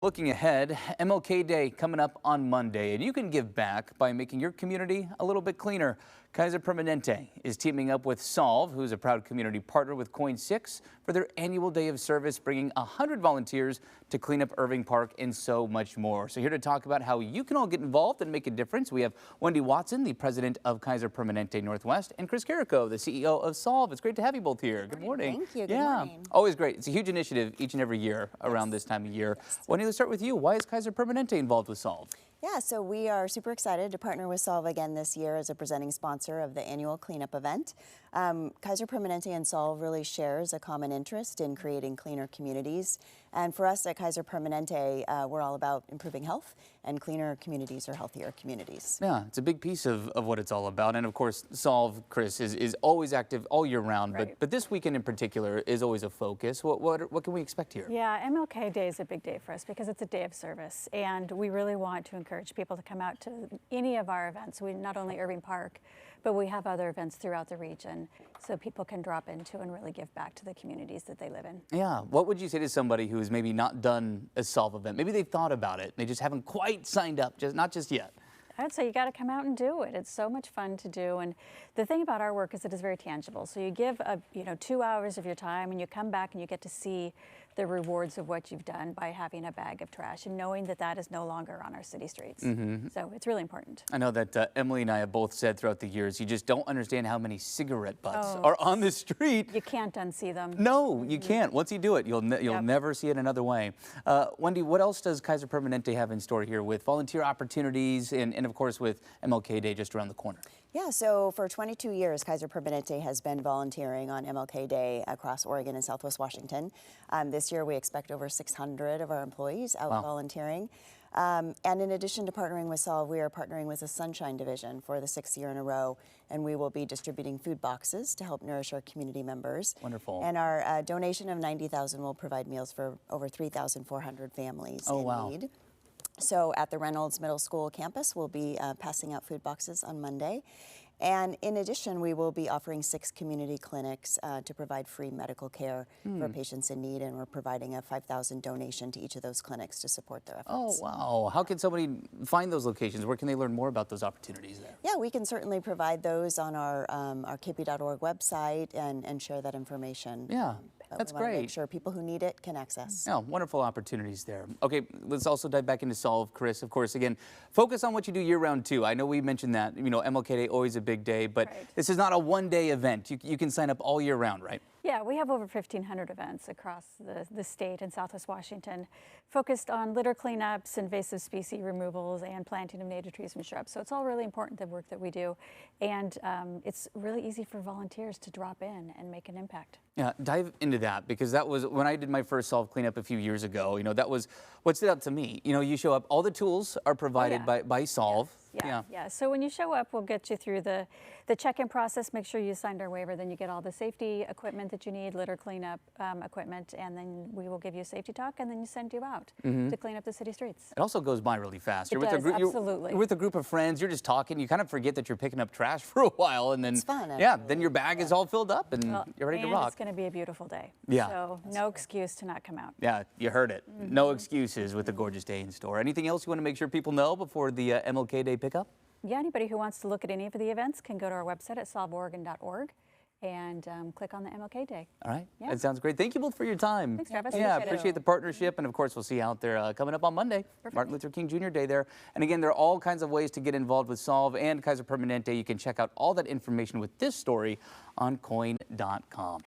Looking ahead, MLK Day coming up on Monday, and you can give back by making your community a little bit cleaner. Kaiser Permanente is teaming up with Solve, who's a proud community partner with Coin 6, for their annual day of service, bringing 100 volunteers to clean up Irving Park and so much more. So here to talk about how you can all get involved and make a difference, we have Wendy Watson, the president of Kaiser Permanente Northwest, and Chris Carrico, the CEO of Solve. It's great to have you both here. Good morning. Thank you. Good morning. Always great. It's a huge initiative each and every year around this time of year. Wendy, let's start with you. Why is Kaiser Permanente involved with Solve? Yeah, so we are super excited to partner with Solve again this year as a presenting sponsor of the annual cleanup event. Kaiser Permanente and Solve really shares a common interest in creating cleaner communities. And for us at Kaiser Permanente, we're all about improving health, and cleaner communities are healthier communities. Yeah, it's a big piece of what it's all about. And of course, Solve, Chris, is always active all year round, Right. but this weekend in particular is always a focus. What can we expect here? Yeah, MLK Day is a big day for us because it's a day of service, and we really want to encourage people to come out to any of our events. We not only Irving Park, but we have other events throughout the region so people can drop into and really give back to the communities that they live in. Yeah, what would you say to somebody who's maybe not done a Solve event? Maybe they've thought about it, they just haven't quite signed up, not just yet. I'd say you got to come out and do it. It's so much fun to do, and the thing about our work is it is very tangible. So you give 2 hours of your time, and you come back and you get to see the rewards of what you've done by having a bag of trash and knowing that that is no longer on our city streets. So it's really important. I know that Emily and I have both said throughout the years, you just don't understand how many cigarette butts are on the street. You can't unsee them. No, you can't. Once you do it, you'll never see it another way. Wendy, what else does Kaiser Permanente have in store here with volunteer opportunities and of course with MLK Day just around the corner? Yeah, so for 22 years, Kaiser Permanente has been volunteering on MLK Day across Oregon and Southwest Washington. This year, we expect over 600 of our employees out volunteering. And in addition to partnering with Solve, we are partnering with the Sunshine Division for the 6th year in a row, and we will be distributing food boxes to help nourish our community members. Wonderful. And our donation of $90,000 will provide meals for over 3,400 families in need. So at the Reynolds Middle School campus, we'll be passing out food boxes on Monday. And in addition, we will be offering 6 community clinics to provide free medical care for patients in need, and we're providing a $5,000 donation to each of those clinics to support their efforts. Oh, wow. How can somebody find those locations? Where can they learn more about those opportunities there? Yeah, we can certainly provide those on our kp.org website and share that information. Yeah. But That's we want to great. make sure people who need it can access. Yeah, wonderful opportunities there. Okay, let's also dive back into Solve, Chris. Of course, again, focus on what you do year-round too. I know we mentioned that, MLK Day always a big day, but this is not a one-day event. You can sign up all year round, right? Yeah, we have over 1,500 events across the state and Southwest Washington focused on litter cleanups, invasive species removals, and planting of native trees and shrubs. So it's all really important, the work that we do. And it's really easy for volunteers to drop in and make an impact. Yeah, dive into that, because that was when I did my first Solve cleanup a few years ago. That was what stood out to me. You show up, all the tools are provided by Solve. Yeah. So when you show up, we'll get you through the check-in process, make sure you signed our waiver, then you get all the safety equipment that you need, litter cleanup equipment, and then we will give you a safety talk, and then you send you out to clean up the city streets. It also goes by really fast. It does, absolutely. You're with a group of friends, you're just talking, you kind of forget that you're picking up trash for a while, and then It's fun, then your bag is all filled up and you're ready to rock. It's going to be a beautiful day. Yeah. So no excuse to not come out. Yeah, you heard it. No excuses with a gorgeous day in store. Anything else you want to make sure people know before the MLK Day pickup? Yeah, anybody who wants to look at any of the events can go to our website at solveoregon.org and click on the MLK Day. All right, that sounds great. Thank you both for your time. Thanks, Travis. Yeah, appreciate the partnership, and of course we'll see you out there coming up on Monday. Martin Luther King Jr. Day there. And again, there are all kinds of ways to get involved with Solve and Kaiser Permanente. You can check out all that information with this story on coin.com.